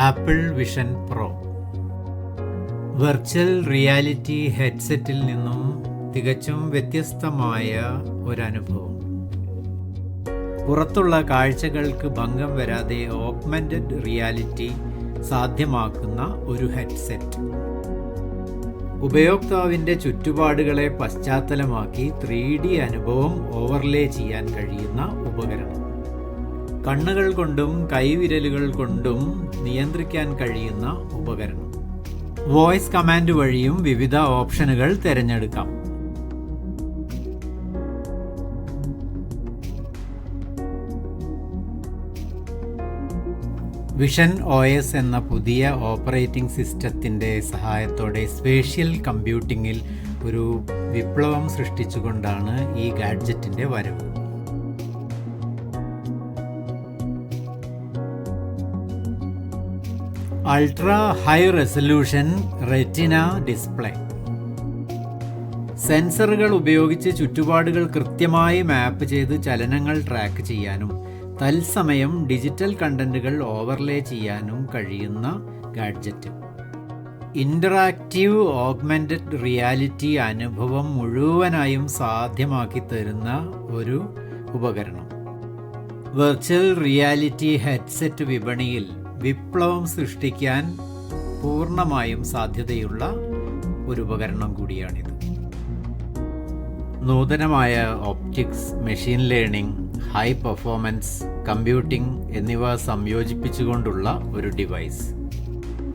Apple Vision Pro virtual reality ഹെഡ്സെറ്റിൽ നിന്നും തികച്ചും വ്യത്യസ്തമായ ഒരനുഭവം. പുറത്തുള്ള കാഴ്ചകൾക്ക് ഭംഗം വരാതെ ഓഗ്മെന്റഡ് റിയാലിറ്റി സാധ്യമാക്കുന്ന ഒരു ഹെഡ്സെറ്റ്. ഉപയോക്താവിൻ്റെ ചുറ്റുപാടുകളെ പശ്ചാത്തലമാക്കി 3D അനുഭവം ഓവർലേ ചെയ്യാൻ കഴിയുന്ന ഉപകരണം. കണ്ണുകൾ കൊണ്ടും കൈവിരലുകൾ കൊണ്ടും നിയന്ത്രിക്കാൻ കഴിയുന്ന ഉപകരണം. വോയിസ് കമാൻഡ് വഴിയും വിവിധ ഓപ്ഷനുകൾ തിരഞ്ഞെടുക്കാം. വിഷൻ OS എന്ന പുതിയ ഓപ്പറേറ്റിംഗ് സിസ്റ്റത്തിൻ്റെ സഹായത്തോടെ സ്പേഷ്യൽ കമ്പ്യൂട്ടിങ്ങിൽ ഒരു വിപ്ലവം സൃഷ്ടിച്ചുകൊണ്ടാണ് ഈ ഗാഡ്ജറ്റിൻ്റെ വരവ്. Ultra high resolution retina display. സെൻസറുകൾ ഉപയോഗിച്ച് ചുറ്റുപാടുകൾ കൃത്യമായി മാപ്പ് ചെയ്ത് ചലനങ്ങൾ ട്രാക്ക് ചെയ്യാനും തത്സമയം ഡിജിറ്റൽ കണ്ടന്റുകൾ ഓവർലേ ചെയ്യാനും കഴിയുന്ന ഗാഡ്ജറ്റ്. ഇൻ്ററാക്റ്റീവ് ഓഗ്മെന്റഡ് റിയാലിറ്റി അനുഭവം മുഴുവനായും സാധ്യമാക്കി തരുന്ന ഒരു ഉപകരണം. വെർച്വൽ റിയാലിറ്റി ഹെഡ്സെറ്റ് വിപണിയിൽ വിപ്ലവം സൃഷ്ടിക്കാൻ പൂർണ്ണമായും സാധ്യതയുള്ള ഒരു ഉപകരണം കൂടിയാണിത്. നൂതനമായ optics, machine learning, high performance computing എന്നിവ സംയോജിപ്പിച്ചുകൊണ്ടുള്ള ഒരു ഡിവൈസ്.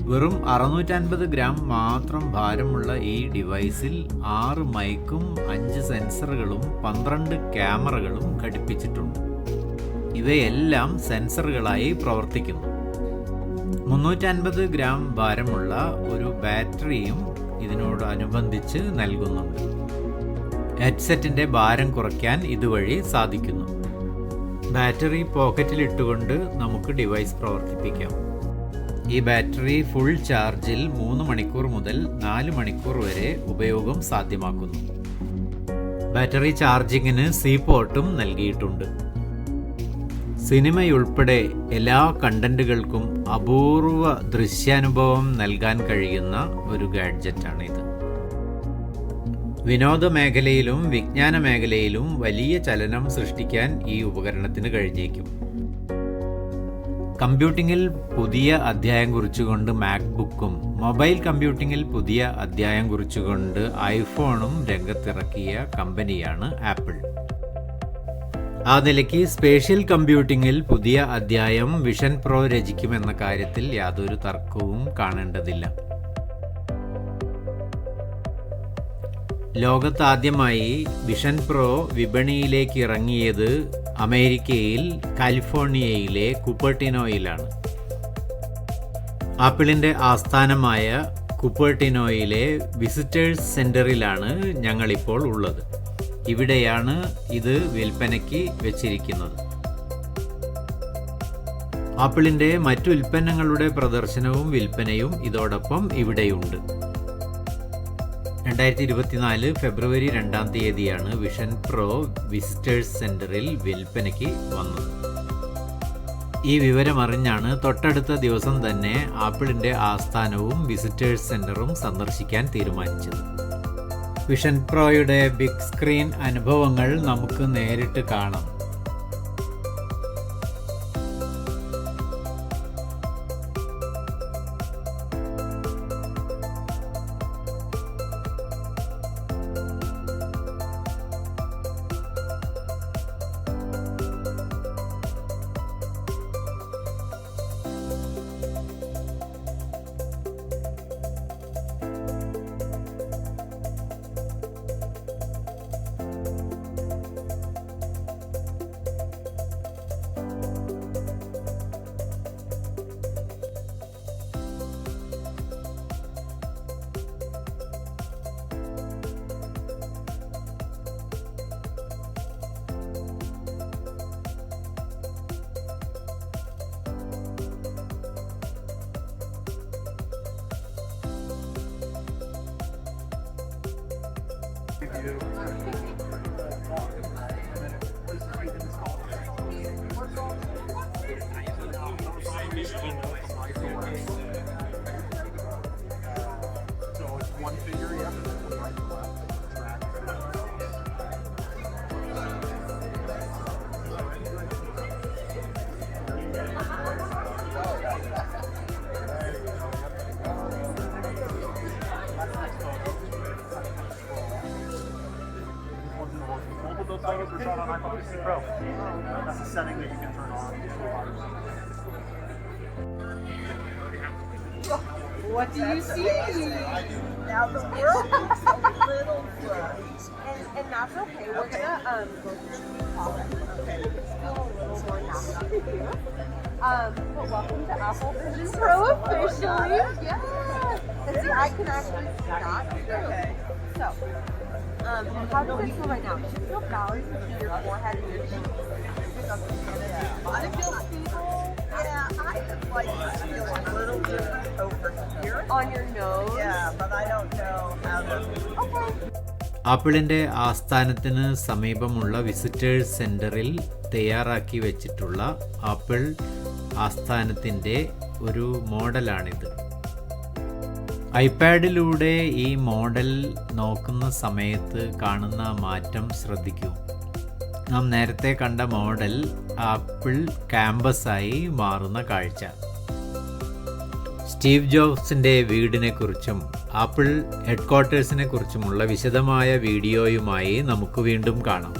വെറും 650 ഗ്രാം മാത്രം ഭാരമുള്ള ഈ ഡിവൈസിൽ 6 മൈക്കും 5 സെൻസറുകളും 12 ക്യാമറകളും ഘടിപ്പിച്ചിട്ടുണ്ട്. ഇവയെല്ലാം സെൻസറുകളായി പ്രവർത്തിക്കുന്നു. 350 ഗ്രാം ഭാരമുള്ള ഒരു ബാറ്ററിയും ഇതിനോടനുബന്ധിച്ച് നൽകുന്നുണ്ട്. ഹെഡ്സെറ്റിൻ്റെ ഭാരം കുറയ്ക്കാൻ ഇതുവഴി സാധിക്കുന്നു. ബാറ്ററി പോക്കറ്റിലിട്ടുകൊണ്ട് നമുക്ക് ഡിവൈസ് പ്രവർത്തിപ്പിക്കാം. ഈ ബാറ്ററി ഫുൾ ചാർജിൽ 3 മണിക്കൂർ മുതൽ 4 മണിക്കൂർ വരെ ഉപയോഗം സാധ്യമാക്കുന്നു. ബാറ്ററി ചാർജിങ്ങിന് C പോർട്ടും നൽകിയിട്ടുണ്ട്. സിനിമയുൾപ്പെടെ എല്ലാ കണ്ടന്റുകൾക്കും അപൂർവ ദൃശ്യാനുഭവം നൽകാൻ കഴിയുന്ന ഒരു ഗാഡ്ജറ്റാണിത്. വിനോദ മേഖലയിലും വിജ്ഞാന മേഖലയിലും വലിയ ചലനം സൃഷ്ടിക്കാൻ ഈ ഉപകരണത്തിന് കഴിഞ്ഞേക്കും. കമ്പ്യൂട്ടിങ്ങിൽ പുതിയ അധ്യായം കുറിച്ചുകൊണ്ട് മാക്ബുക്കും മൊബൈൽ കമ്പ്യൂട്ടിങ്ങിൽ പുതിയ അധ്യായം കുറിച്ചുകൊണ്ട് ഐഫോണും രംഗത്തിറക്കിയ കമ്പനിയാണ് ആപ്പിൾ. ആ നിലയ്ക്ക് സ്പേഷ്യൽ കമ്പ്യൂട്ടിങ്ങിൽ പുതിയ അധ്യായം വിഷൻ പ്രോ രചിക്കുമെന്ന കാര്യത്തിൽ യാതൊരു തർക്കവും കാണേണ്ടതില്ല. ലോകത്താദ്യമായി വിഷൻ പ്രോ വിപണിയിലേക്ക് ഇറങ്ങിയത് അമേരിക്കയിൽ കാലിഫോർണിയയിലെ കുപ്പർട്ടിനോയിലാണ്. ആപ്പിളിൻ്റെ ആസ്ഥാനമായ കുപ്പർട്ടിനോയിലെ വിസിറ്റേഴ്സ് സെന്ററിലാണ് ഞങ്ങളിപ്പോൾ ഉള്ളത്. ഇവിടെയാണ് ഇത് വിൽപ്പനയ്ക്ക് വെച്ചിരിക്കുന്നത്. ആപ്പിളിൻ്റെ മറ്റു ഉൽപ്പന്നങ്ങളുടെ പ്രദർശനവും വിൽപ്പനയും ഇതോടൊപ്പം ഇവിടെയുണ്ട്. 2024 ഫെബ്രുവരി 2-ാം തീയതിയാണ് വിഷൻ പ്രോ വിസിറ്റേഴ്സ് സെന്ററിൽ വിൽപ്പനയ്ക്ക് വന്നത്. ഈ വിവരമറിഞ്ഞാണ് തൊട്ടടുത്ത ദിവസം തന്നെ ആപ്പിളിൻ്റെ ആസ്ഥാനവും വിസിറ്റേഴ്സ് സെന്ററും സന്ദർശിക്കാൻ തീരുമാനിച്ചത്. വിഷൻ പ്രോയുടെ ബിഗ് സ്ക്രീൻ അനുഭവങ്ങൾ നമുക്ക് നേരിട്ട് കാണാം. like if you're showing on iPhone 15 Pro. That's a setting that you can turn on. What do you see? Now the world is a little bright. And that's okay. We're gonna go through the product. Okay. Still a little more natural here. But welcome to Apple Vision Pro officially. Yeah. And see, I can actually see that. Okay. So, how does it feel right now? Does it feel balanced between your forehead and your cheeks? I feel stable. Yeah, I just like to feel a little different over here. On your nose? Yeah, but I don't know how to. Okay. ആപ്പിളിൻ്റെ ആസ്ഥാനത്തിന് സമീപമുള്ള visitors സെൻറ്ററിൽ തയ്യാറാക്കി വെച്ചിട്ടുള്ള apple ആസ്ഥാനത്തിൻ്റെ ഒരു മോഡലാണിത്. ഐപാഡിലൂടെ ഈ model നോക്കുന്ന സമയത്ത് കാണുന്ന മാറ്റം ശ്രദ്ധിക്കൂ. നാം നേരത്തെ കണ്ട മോഡൽ ആപ്പിൾ ക്യാമ്പസായി മാറുന്ന കാഴ്ച. സ്റ്റീവ് ജോബ്സിൻ്റെ വീടിനെക്കുറിച്ചും ആപ്പിൾ ഹെഡ്ക്വാർട്ടേഴ്സിനെ കുറിച്ചുമുള്ള വിശദമായ വീഡിയോയുമായി നമുക്ക് വീണ്ടും കാണാം.